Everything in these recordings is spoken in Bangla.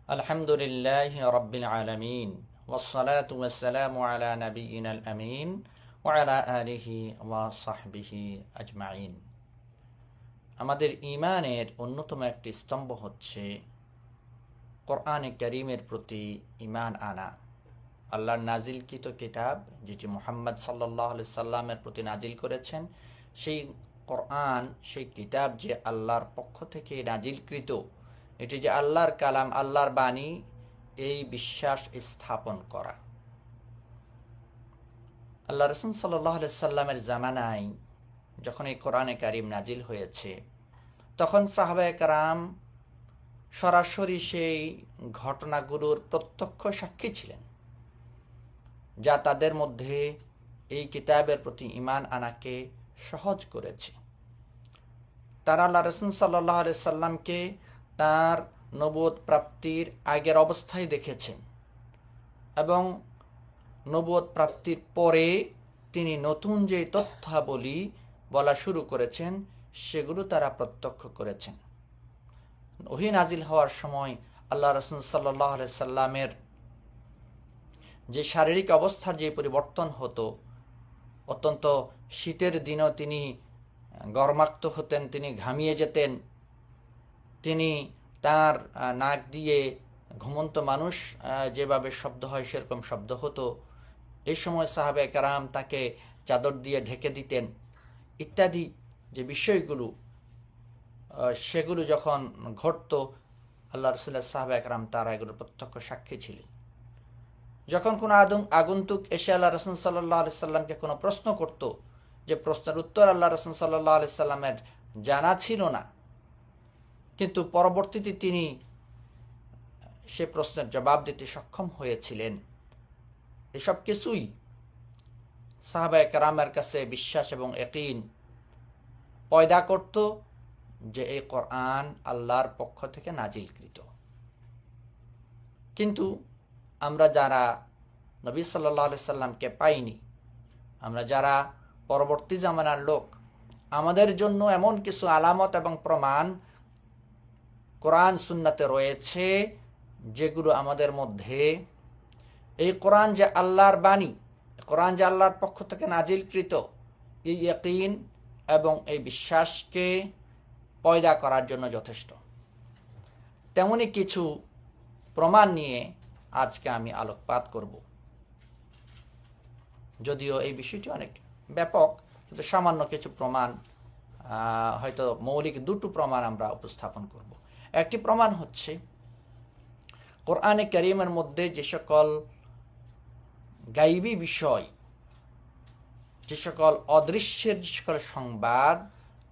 আলহামদুলিল্লাহি রাব্বিল আলামিন ওয়াসসালাতু ওয়াসসালামু আলা নাবিয়িনাল আমিন ওয়া আলা আলিহি ওয়া সাহবিহি আজমাইন। আমাদের ঈমানের অন্যতম একটি স্তম্ভ হচ্ছে কোরআনে কারীমের প্রতি ঈমান আনা। আল্লাহর নাজিলকৃত কিতাব, যেটি মুহাম্মদ সাল্লাল্লাহু আলাইহি সাল্লামের প্রতি নাজিল করেছেন, সেই কোরআন, সেই কিতাব যে আল্লাহর পক্ষ থেকে নাজিলকৃত, এটি যে আল্লাহর কালাম, আল্লাহর বাণী, এই বিশ্বাস স্থাপন করা। আল্লাহ রাসূল সাল্লাল্লাহু আলাইহি সাল্লামের জামানায় যখন এই কোরআনে কারীম নাজিল হয়েছে, তখন সাহাবায়ে কেরাম সরাসরি সেই ঘটনাগুলোর প্রত্যক্ষ সাক্ষী ছিলেন, যা তাদের মধ্যে এই কিতাবের প্রতি ঈমান আনাকে সহজ করেছে। তারা আল্লাহ রাসূল সাল্লাল্লাহু আলাইহি সাল্লামকে তার নবুয়ত প্রাপ্তির আগের অবস্থায় দেখেছেন এবং নবুয়ত প্রাপ্তির পরে তিনি নতুন যে তথ্যাবলী বলা শুরু করেছেন, সেগুলো তারা প্রত্যক্ষ করেছেন। ওহী নাজিল হওয়ার সময় আল্লাহ রাসূল সাল্লাল্লাহু আলাইহি সাল্লামের যে শারীরিক অবস্থার যে পরিবর্তন হতো, অত্যন্ত শীতের দিনও তিনি গরমাক্ত হতেন, তিনি ঘামিয়ে যেতেন, তিনি তার নাক দিয়ে ঘুমন্ত মানুষ যেভাবে শব্দ হয় সেরকম শব্দ হতো। এই সময় সাহাবায়ে কেরাম তাকে চাদর দিয়ে ঢেকে দিতেন, ইত্যাদি যে বিষয়গুলো, সেগুলো যখন ঘটত, আল্লাহ রাসূলের সাহাবায়ে কেরাম তারা এগুলোর প্রত্যক্ষ সাক্ষী ছিলেন। যখন কোনো আগন্তুক এসে আল্লাহ রাসূল সাল্লাল্লাহু আলাইহি সাল্লামকে কোনো প্রশ্ন করত, যে প্রশ্নের উত্তর আল্লাহ রাসূল সাল্লাল্লাহু আলাইহি সাল্লামের জানা ছিল না, কিন্তু পরবর্তীতে তিনি সে প্রশ্নের জবাব দিতে সক্ষম হয়েছিলেন, এসব কিছুই সাহাবায়ে কেরামের কাছে বিশ্বাস এবং ইয়াকিন পয়দা করত যে এই কোরআন আল্লাহর পক্ষ থেকে নাজিলকৃত। কিন্তু আমরা যারা নবী সাল্লাল্লাহু আলাইহি সাল্লামকে পাইনি, আমরা যারা পরবর্তী জামানার লোক, আমাদের জন্য এমন কিছু আলামত এবং প্রমাণ কোরআন সুন্নাতে রয়েছে, যেগুলো আমাদের মধ্যে এই কোরআন যে আল্লাহর বাণী, কোরআন যে আল্লাহর পক্ষ থেকে নাজিলকৃত, এই ইয়াকিন এবং এই বিশ্বাসকে পয়দা করার জন্য যথেষ্ট। তেমনি কিছু প্রমাণ নিয়ে আজকে আমি আলোকপাত করব। যদিও এই বিষয়টি অনেক ব্যাপক, কিন্তু সামান্য কিছু প্রমাণ, হয়তো মৌলিক দুটো প্রমাণ আমরা উপস্থাপন করব। একটি প্রমাণ হচ্ছে কোরআনে কারীমের মধ্যে যে সকল গায়বী বিষয়, যে সকল অদৃশ্যের যে সকল সংবাদ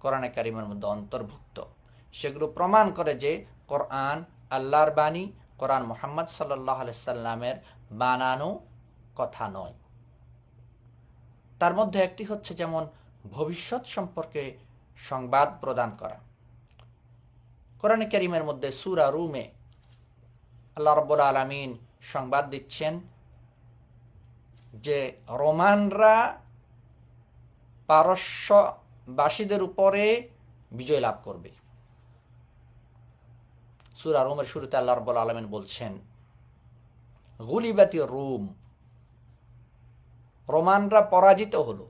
কোরআনে কারীমের মধ্যে অন্তর্ভুক্ত, সেগুলো প্রমাণ করে যে কোরআন আল্লাহর বাণী, কোরআন মুহাম্মদ সাল্লাল্লাহু আলাইহি সাল্লামের বানানো কথা নয়। তার মধ্যে একটি হচ্ছে যেমন ভবিষ্যৎ সম্পর্কে সংবাদ প্রদান করা। কোরআনে কারীমের মধ্যে সূরা রুমে আল্লাহ রাব্বুল আলামিন সংবাদ দিচ্ছেন যে রোমানরা পারস্যবাসীদের উপরে বিজয় লাভ করবে। সূরা রুমের শুরুতে আল্লাহ রাব্বুল আলামিন বলছেন, গুলিবাতি রুম, রোমানরা পরাজিত হলো।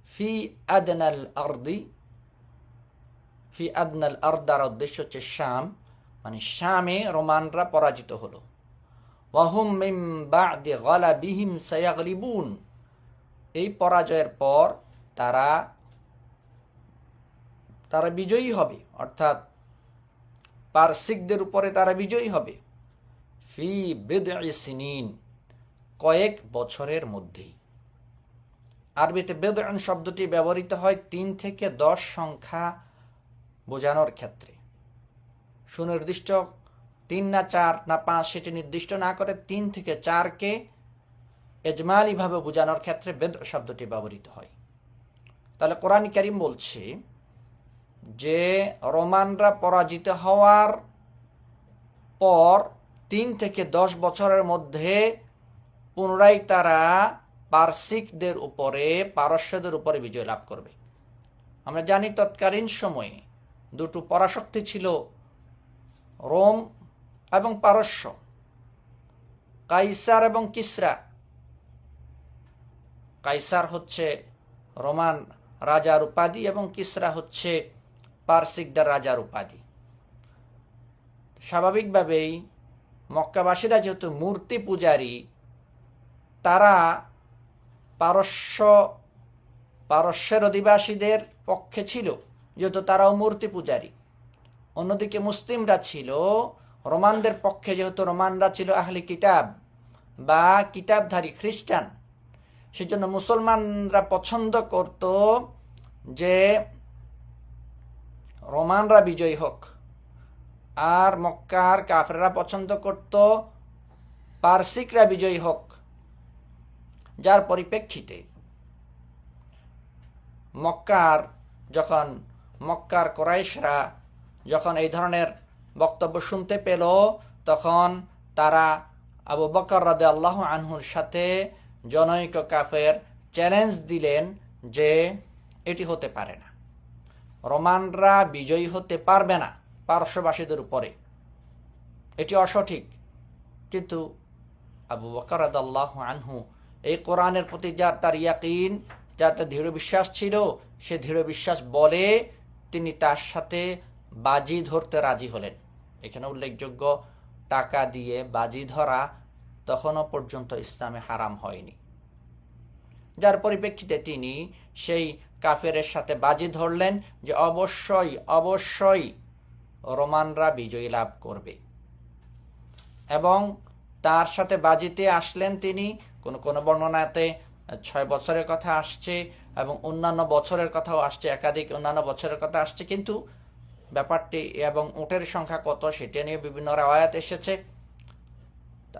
ফি আদনাল আরদি, ফি আদনাল আরদ, আর উদ্দেশ্য হচ্ছে শাম, মানে শামে রোমানরা পরাজিত হলো। ওয়াহুম মিন বা'দি গালাবিহিম সায়াগলিবুন, এই পরাজয়ের পর তারা বিজয়ী হবে, অর্থাৎ পারসিকদের উপরে তারা বিজয়ী হবে। ফি বিদ'i সিনিন, কয়েক বছরের মধ্যেই। আরবিতে বিদ'ন শব্দটি ব্যবহৃত হয় 3 থেকে 10 সংখ্যা বোঝানোর ক্ষেত্রে। সুনির্দিষ্ট 3 না 4 না 5 সেটি নির্দিষ্ট না করে 3 থেকে 4কে এজমালিভাবে বোঝানোর ক্ষেত্রে বিদ' শব্দটি ব্যবহৃত হয়। তাহলে কোরআন কারীম বলছে যে রোমানরা পরাজিত হওয়ার পর 3 থেকে 10 বছরের মধ্যে পুনরায় তারা পারসিকদের উপরে, পারস্যদের উপরে বিজয় লাভ করবে। আমরা জানি তৎকালীন সময়ে দুটো পরাশক্তি ছিল, রোম এবং পারস্য, কাইসার এবং কিসরা। কাইসার হচ্ছে রোমান রাজার উপাধি এবং কিসরা হচ্ছে পারসিকদের রাজার উপাধি। স্বাভাবিকভাবেই মক্কাবাসীরা যেহেতু মূর্তি পূজারী, তারা পারস্যের অধিবাসীদের পক্ষে ছিল, যেহেতু তারাও মূর্তি পূজারী। অন্যদিকে মুসলিমরা ছিল রোমানদের পক্ষে, যেহেতু রোমানরা ছিল আহলি কিতাব বা কিতাবধারী খ্রিস্টান। সেজন্য মুসলমানরা পছন্দ করত যে রোমানরা বিজয়ী হোক, আর মক্কার কাফেররা পছন্দ করত পারসিকরা বিজয়ী হোক। যার পরিপ্রেক্ষিতে মক্কার কুরাইশরা যখন এই ধরনের বক্তব্য শুনতে পেল, তখন তারা আবু বকর রাদিয়াল্লাহু আনহুর সাথে জনৈক কাফের চ্যালেঞ্জ দিলেন যে এটি হতে পারে না, রোমানরা বিজয়ী হতে পারবে না পারস্যবাসীদের উপরে, এটি অসঠিক। কিন্তু আবু বকর রাদিয়াল্লাহু আনহু এই কোরআনের প্রতি যার তার ইয়াকিন, যার তার দৃঢ় বিশ্বাস ছিল, সে দৃঢ় বিশ্বাস বলে তিনি তার সাথে বাজি ধরতে রাজি হলেন। এখানে উল্লেখযোগ্য, টাকা দিয়ে বাজি ধরা তখনও পর্যন্ত ইসলামে হারাম হয়নি। যার পরিপ্রেক্ষিতে তিনি সেই কাফেরের সাথে বাজি ধরলেন যে অবশ্যই রোমানরা বিজয়ী লাভ করবে, এবং তার সাথে বাজিতে আসলেন তিনি। কোন বর্ণনাতে 6 বছরের কথা আসছে এবং অন্যান্য বছরের কথাও আসছে, একাধিক অন্যান্য বছরের কথা আসছে, কিন্তু ব্যাপারটি এবং উটের সংখ্যা কত সেটা নিয়ে বিভিন্ন রাওয়ায়াত এসেছে।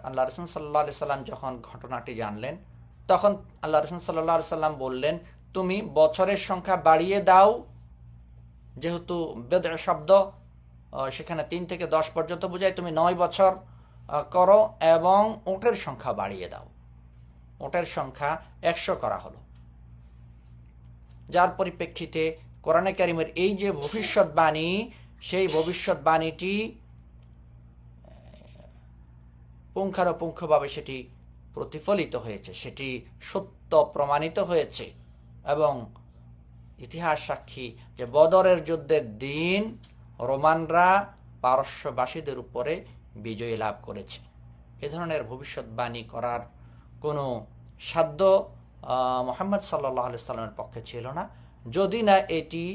আল্লাহ রাসূল সাল্লাল্লাহু আলাইহি সাল্লাম যখন ঘটনাটি জানলেন, তখন আল্লাহ রাসূল সাল্লাল্লাহু আলাইহি সাল্লাম বললেন, তুমি বছরের সংখ্যা বাড়িয়ে দাও, যেহেতু বেদআ শব্দ সেখানে 3 থেকে 10 পর্যন্ত বোঝায়, তুমি 9 বছর করো এবং উটের সংখ্যা বাড়িয়ে দাও। উটের সংখ্যা 100 করা হলো। যার পরিপ্রেক্ষিতে কোরআনে কারিমের এই যে ভবিষ্যৎবাণী, সেই ভবিষ্যৎবাণীটি পুঙ্খানুপুঙ্খভাবে সেটি প্রতিফলিত হয়েছে, সেটি সত্য প্রমাণিত হয়েছে। এবং ইতিহাস সাক্ষী যে বদরের যুদ্ধের দিন রোমানরা পারস্যবাসীদের উপরে বিজয় লাভ করেছে। এ ধরনের ভবিষ্যৎবাণী করার কোনো সাধ্য মুহাম্মদ সাল্লাল্লাহু আলাইহি সাল্লামের পক্ষে ছিল না, যদি না এটি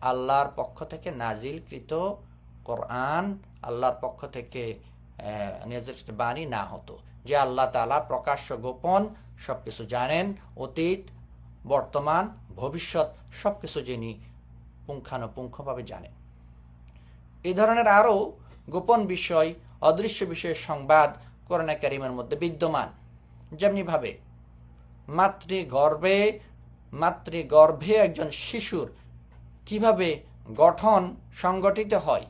আল্লাহর পক্ষ থেকে নাজিলকৃত কোরআন, আল্লাহর পক্ষ থেকে নির্দিষ্ট বাণী না হতো, যে আল্লাহ তাআলা প্রকাশ্য গোপন সবকিছু জানেন, অতীত বর্তমান ভবিষ্যৎ সবকিছু যিনি পুঙ্খানুপুঙ্খভাবে জানেন। এই ধরনের আরও গোপন বিষয়, অদৃশ্য বিষয়ের সংবাদ কোরআনে কারিমের মধ্যে বিদ্যমান। যেমনিভাবে মাতৃগর্ভে একজন শিশুর কিভাবে গঠন সংগঠিত হয়,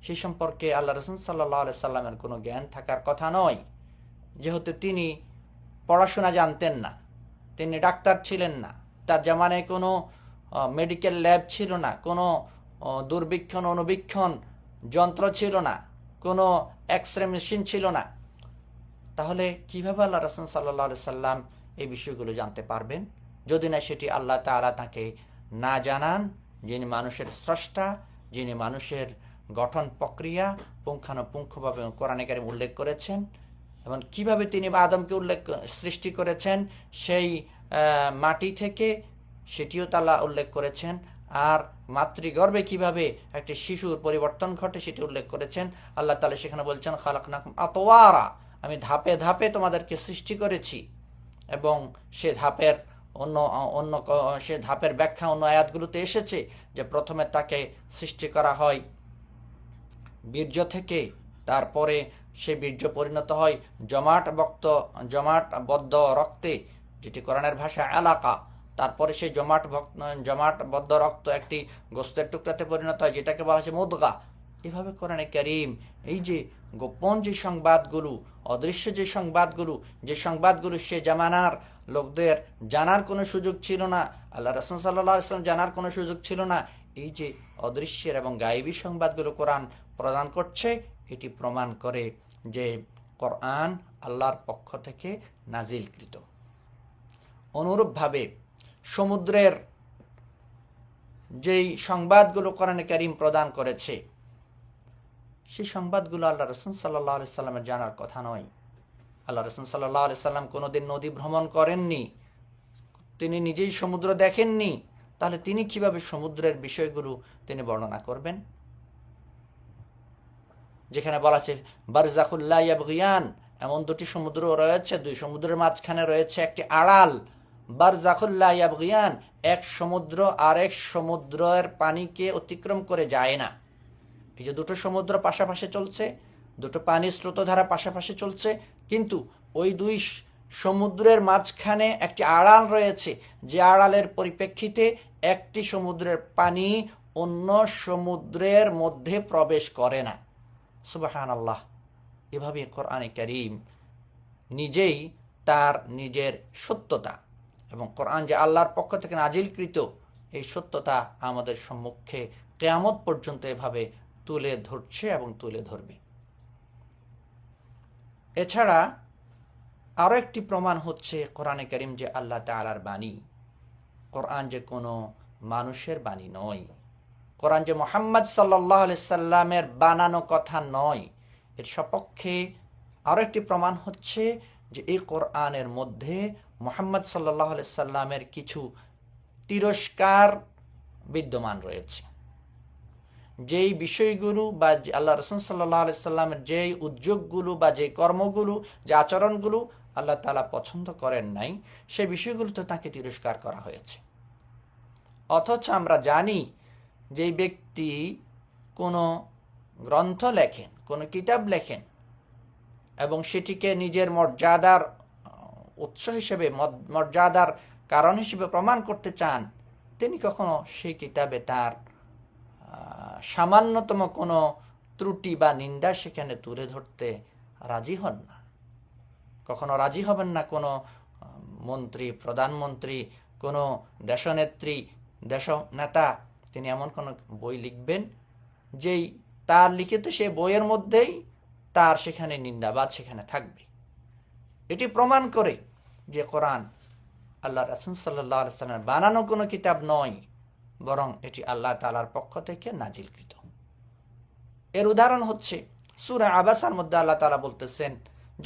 সে সম্পর্কে আল্লাহ রাসূল সাল্লাল্লাহু আলাইহি সাল্লামের কোনো জ্ঞান থাকার কথা নয়, যেহেতু তিনি পড়াশোনা জানতেন না, তিনি ডাক্তার ছিলেন না, তার জামানায় কোনো মেডিকেল ল্যাব ছিল না, কোনো দূরবীক্ষণ অনুবীক্ষণ যন্ত্র ছিল না, কোনো এক্সরে মেশিন ছিল না। তাহলে কিভাবে আল্লাহ রাসূল সাল্লাল্লাহু আলাইহি সাল্লাম এই বিষয়গুলো জানতে পারবেন, যদি না সেটি আল্লাহ তাআলা তাকে না জানান, যিনি মানুষের স্রষ্টা, যিনি মানুষের গঠন প্রক্রিয়া পুঙ্খানুপুঙ্খভাবে কোরআনে কারিম উল্লেখ করেছেন, এবং কিভাবে তিনি আদমকে সৃষ্টি করেছেন সেই মাটি থেকে, সেটিও আল্লাহ উল্লেখ করেছেন। আর মাতৃগর্ভে কিভাবে একটি শিশুর পরিবর্তন ঘটে সেটি উল্লেখ করেছেন। আল্লাহ তাআলা সেখানে বলছেন, খালাকনাকুম আতওয়ারা, আমি ধাপে ধাপে তোমাদেরকে সৃষ্টি করেছি। এবং সে ধাপের ব্যাখ্যা অন্য আয়াতগুলোতে এসেছে, যে প্রথমে তাকে সৃষ্টি করা হয় বীর্য থেকে, তারপরে সে বীর্য পরিণত হয় জমাটবদ্ধ রক্তে, যেটি কোরআনের ভাষা আলাকা। তারপরে সেই জমাটবদ্ধ রক্ত একটি গোস্তের টুকরাতে পরিণত হয়, যেটাকে বলা হচ্ছে মুদগা। এভাবে কোরআনে কারীম এই যে গোপন যে সংবাদগুলো, অদৃশ্য যে সংবাদগুলো সে জামানার লোকদের জানার কোনো সুযোগ ছিল না, আল্লাহ রাসূল সাল্লাল্লাহু আলাইহি ওয়াসাল্লাম জানার কোনো সুযোগ ছিল না, এই যে অদৃশ্যের এবং গায়েবী সংবাদগুলো কোরআন প্রদান করছে, এটি প্রমাণ করে যে কোরআন আল্লাহর পক্ষ থেকে নাজিলকৃত। অনুরূপভাবে সমুদ্রের যেই সংবাদগুলো কোরআনে কারীম প্রদান করেছে, সেই সংবাদগুলো আল্লাহ রাসূল সাল্লাল্লাহু আলাইহি সাল্লামের জানার কথা নয়। আল্লাহ রাসূল সাল্লাল্লাহু আলাইহি সাল্লাম কোনোদিন নদী ভ্রমণ করেননি, তিনি নিজেই সমুদ্র দেখেননি, তাহলে তিনি কিভাবে সমুদ্রের বিষয়গুলো তিনি বর্ণনা করবেন? যেখানে বলা আছে বারজাখুল লা ইয়াবগিয়ান, এমন দুটি সমুদ্র রয়েছে, দুই সমুদ্রের মাঝখানে রয়েছে একটি আড়াল। বারজাখুল লা ইয়াবগিয়ান, এক সমুদ্র আরেক সমুদ্রের পানিকে অতিক্রম করে যায় না। এই যে দুটো সমুদ্র পাশাপাশি চলছে, দুটো পানির স্রোতধারা পাশাপাশি চলছে, কিন্তু ওই দুই সমুদ্রের মাঝখানে একটি আড়াল রয়েছে, যে আড়ালের পরিপ্রেক্ষিতে একটি সমুদ্রের পানি অন্য সমুদ্রের মধ্যে প্রবেশ করে না। সুবহানাল্লাহ। এভাবে কোরআনে কারীম নিজেই তার নিজের সত্যতা এবং কোরআন যে আল্লাহর পক্ষ থেকে নাজিলকৃত, এই সত্যতা আমাদের সম্মুখে কিয়ামত পর্যন্ত এভাবে তুলে ধরছে এবং তুলে ধরবে। এছাড়া আরও একটি প্রমাণ হচ্ছে কোরআনে কারীম যে আল্লাহ তাআলার বাণী। কোরআন যে কোনো মানুষের বাণী নয়, কোরআন যে মুহাম্মদ সাল্লাল্লাহু আলাইহি সাল্লামের বানানো কথা নয়, এর সপক্ষে আরও একটি প্রমাণ হচ্ছে যে এই কোরআনের মধ্যে মুহাম্মদ সাল্লাল্লাহু আলাইহি সাল্লামের কিছু তিরস্কার বিদ্যমান রয়েছে। যেই বিষয়গুলো বা আল্লাহ রাসূল সাল্লাল্লাহু আলাইহি সাল্লামের যেই উদ্যোগগুলো বা যেই কর্মগুলো, যে আচরণগুলো আল্লাহ তাআলা পছন্দ করেন নাই, সেই বিষয়গুলোতে তাকে তিরস্কার করা হয়েছে। অথচ আমরা জানি যেই ব্যক্তি কোনো গ্রন্থ লেখেন, কোনো কিতাব লেখেন এবং সেটিকে নিজের মর্যাদার উৎস হিসেবে, মর্যাদার কারণ হিসেবে প্রমাণ করতে চান, তিনি কখনো সেই কিতাবে তার সামান্যতম কোনো ত্রুটি বা নিন্দা সেখানে তুলে ধরতে রাজি হন না। কখনো রাজি হবেন না কোনো মন্ত্রী, প্রধানমন্ত্রী, কোনো দেশনেত্রী, দেশনেতা তিনি এমন কোনো বই লিখবেন যেই তার লিখিত সে বইয়ের মধ্যেই তার সেখানে নিন্দাবাদ সেখানে থাকবে। এটি প্রমাণ করে যে কোরআন আল্লাহ রাসূল সাল্লাল্লাহু আলাইহি সাল্লামের বানানো কোনো কিতাব নয়, বরং এটি আল্লাহ তাআলার পক্ষ থেকে নাজিলকৃত। এর উদাহরণ হচ্ছে সূরা আবাসার মধ্যে আল্লাহ তাআলা বলতেছেন,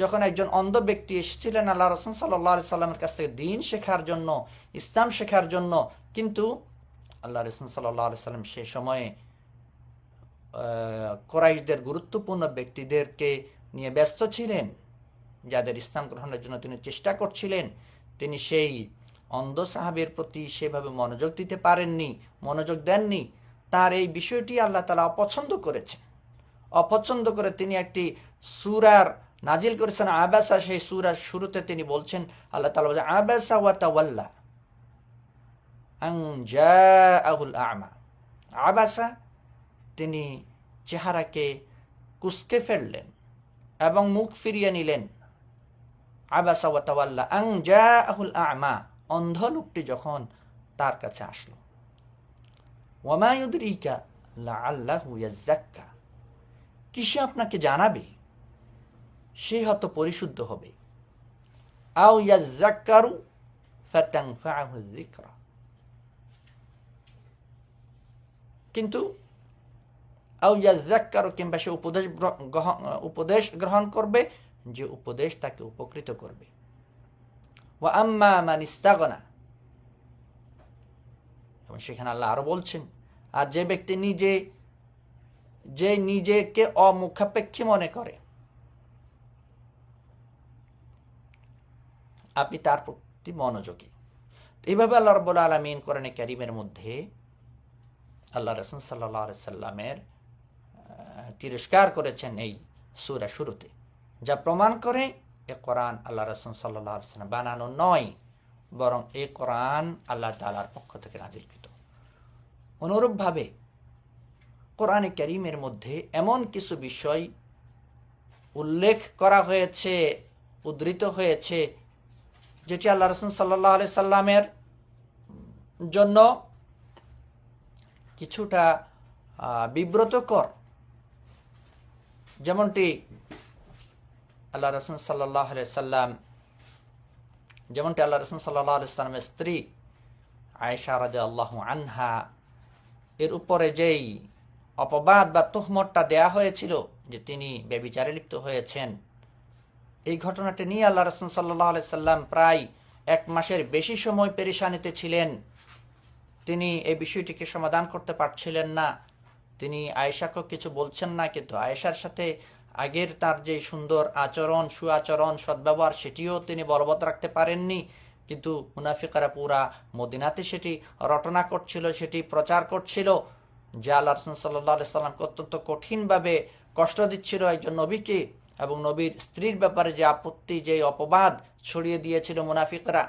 যখন একজন অন্ধ ব্যক্তি এসেছিলেন আল্লাহ রাসূল সাল্লাল্লাহু আলাইহি সাল্লামের কাছ থেকে দ্বীন শেখার জন্য, ইসলাম শেখার জন্য, কিন্তু আল্লাহ রাসূল সাল্লাল্লাহু আলাইহি সাল্লাম সে সময়ে কুরাইশদের গুরুত্বপূর্ণ ব্যক্তিদেরকে নিয়ে ব্যস্ত ছিলেন, যাদের ইসলাম গ্রহণের জন্য তিনি চেষ্টা করছিলেন। তিনি সেই অন্ধ সাহাবীর প্রতি সেভাবে মনোযোগ দিতে পারেননি, মনোযোগ দেননি। তার এই বিষয়টি আল্লাহ তাআলা অপছন্দ করেছেন। অপছন্দ করে তিনি একটি সূরার নাজিল করেছেন আবাসা। সেই সূরার শুরুতে তিনি বলছেন, আল্লাহ তাআলা বলেন আবাসা ওয়া তাওয়াল্লা আন জাআহুল আ'মা। আবাসা, তিনি চেহারাকে কুঁচকে ফেললেন এবং মুখ ফিরিয়ে নিলেন। আবাসা ওয়া তাওয়াল্লা আন জাআহুল আ'মা, অন্ধ লোকটি যখন তার কাছে আসলো। ওয়া মা ইউদরিকা লাআল্লাহু ইয়াযাক্কা, কিসে আপনাকে জানাবে সে হয়তো পরিশুদ্ধ হবে। আও ইয়াযাক্কারু ফাতানফাআহু যিকরা, কিন্তু আও ইয়াযাক্কারু, কিংবা সে উপদেশ গ্রহণ করবে যে উপদেশ তাকে উপকৃত করবে। ওয়া আম্মা মান ইস্তাগনা, এবং সেখানে আল্লাহ আরো বলছেন, আর যে ব্যক্তি নিজেকে অমুখাপেক্ষী মনে করে, আপনি তার প্রতি মনোযোগী। এইভাবে আল্লাহ রাব্বুল আলামিন কোরআনে কারীমের মধ্যে আল্লাহ রাসূল সাল্লাল্লাহু আলাইহি সাল্লামের তিরস্কার করেছেন এই সূরা শুরুতে, যা প্রমাণ করে এ কোরআন আল্লাহ রাসূল সাল্লাল্লাহু আলাইহি সাল্লাম বানানো নয়, বরং এই কোরআন আল্লাহ তাআলার পক্ষ থেকে নাজিলকৃত। অনুরূপভাবে কোরআনে কারীমের মধ্যে এমন কিছু বিষয় উল্লেখ করা হয়েছে, উদ্ধৃত হয়েছে, যেটি আল্লাহ রাসূল সাল্লাল্লাহু আলাইহি সাল্লামের জন্য কিছুটা বিব্রতকর, যেমনটি আল্লাহ রাসূল সাল্লাল্লাহু আলাইহি সাল্লাম সাল্লামের স্ত্রী আয়েশা রাদিয়াল্লাহু আনহা এর উপরে যেই অপবাদ বা তুহমতটা দেয়া হয়েছিল যে তিনি ব্যভিচারে লিপ্ত হয়েছেন, এই ঘটনাটি নিয়ে আল্লাহ রাসূল সাল্লাল্লাহু আলাইহি সাল্লাম প্রায় 1 মাসের বেশি সময় পেরেশানিতে ছিলেন। তিনি এই বিষয়টিকে সমাধান করতে পারছিলেন না। তিনি আয়েশাকে কিছু বলছেন না, কিন্তু আয়েশার সাথে আগের তার যে সুন্দর আচরণ, সুআচরণ, সদ্ব্যবহার, সেটিও তিনি বলবৎ রাখতে পারেননি। কিন্তু মুনাফিকরা পুরা মদিনাতে সেটি রটনা করছিল, সেটি প্রচার করছিল, যা আল্লাহ রাসূল সাল্লাল্লাহু আলাইহি সাল্লামকে অত্যন্ত কঠিনভাবে কষ্ট দিচ্ছিল একজন নবীকে, এবং নবীর স্ত্রীর ব্যাপারে যে আপত্তি, যে অপবাদ ছড়িয়ে দিয়েছিল মুনাফিকরা।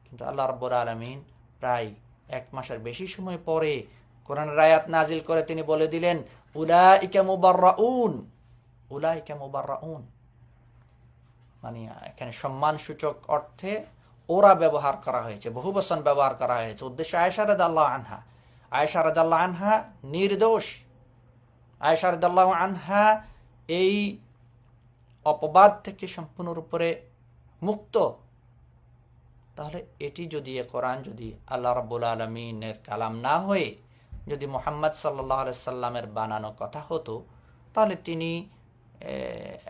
কিন্তু আল্লাহ রাব্বুল আলামিন প্রায় 1 মাসের বেশি সময় পরে কোরআনের আয়াত নাজিল করে তিনি বলে দিলেন, উলাইকা মুবাররাউন, উলাইকা মুবাররাউন। মানে এখানে সম্মানসূচক অর্থে ওরা ব্যবহার করা হয়েছে, বহুবচন ব্যবহার করা হয়েছে, উদ্দেশ্য আয়েশা রাদিয়াল্লাহু আনহা। আয়েশা রাদিয়াল্লাহু আনহা নির্দোষ। আয়েশা রাদিয়াল্লাহু আনহা এই অপবাদ থেকে সম্পূর্ণরূপে মুক্ত। তাহলে এটি যদি কোরআন যদি আল্লাহ রাব্বুল আলামিনের কালাম না হয়ে যদি মুহাম্মদ সাল্লাল্লাহু আলাইহি সাল্লামের বানানো কথা হতো, তাহলে তিনি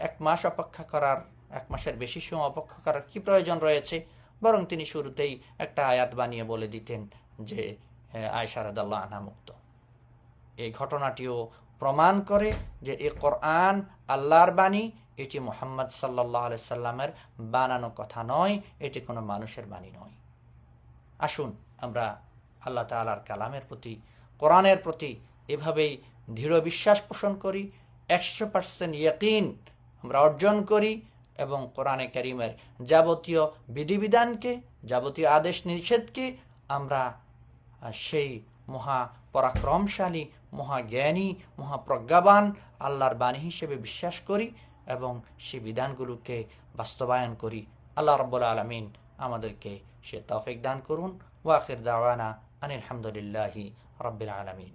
1 মাস অপেক্ষা করার, 1 মাসের বেশি সময় অপেক্ষা করার কি প্রয়োজন রয়েছে? বরং তিনি শুরুতেই একটা আয়াত বানিয়ে বলে দিতেন যে আয়েশা রাদিয়াল্লাহু আনহা মুক্ত। এই ঘটনাটিও প্রমাণ করে যে এই কোরআন আল্লাহর বাণী, এটি মুহাম্মদ সাল্লাল্লাহু আলাইহি সাল্লামের বানানো কথা নয়, এটি কোনো মানুষের বাণী নয়। আসুন আমরা আল্লাহ তাআলার কালামের প্রতি, কোরআনের প্রতি এভাবেই দৃঢ় বিশ্বাস পোষণ করি, 100% ইয়াকিন আমরা অর্জন করি, এবং কোরআনে কারীমের যাবতীয় বিধিবিধানকে, যাবতীয় আদেশ নিষেধকে আমরা সেই মহা পরাক্রমশালী, মহাজ্ঞানী, মহাপ্রজ্ঞাবান আল্লাহর বাণী হিসেবে বিশ্বাস করি এবং সেই বিধানগুলোকে বাস্তবায়ন করি। আল্লাহ রাব্বুল আলামিন আমাদেরকে সে তৌফিক দান করুন। ওয়া আখির দাওয়ানা আনিল হামদুলিল্লাহি রাব্বিল আলামিন।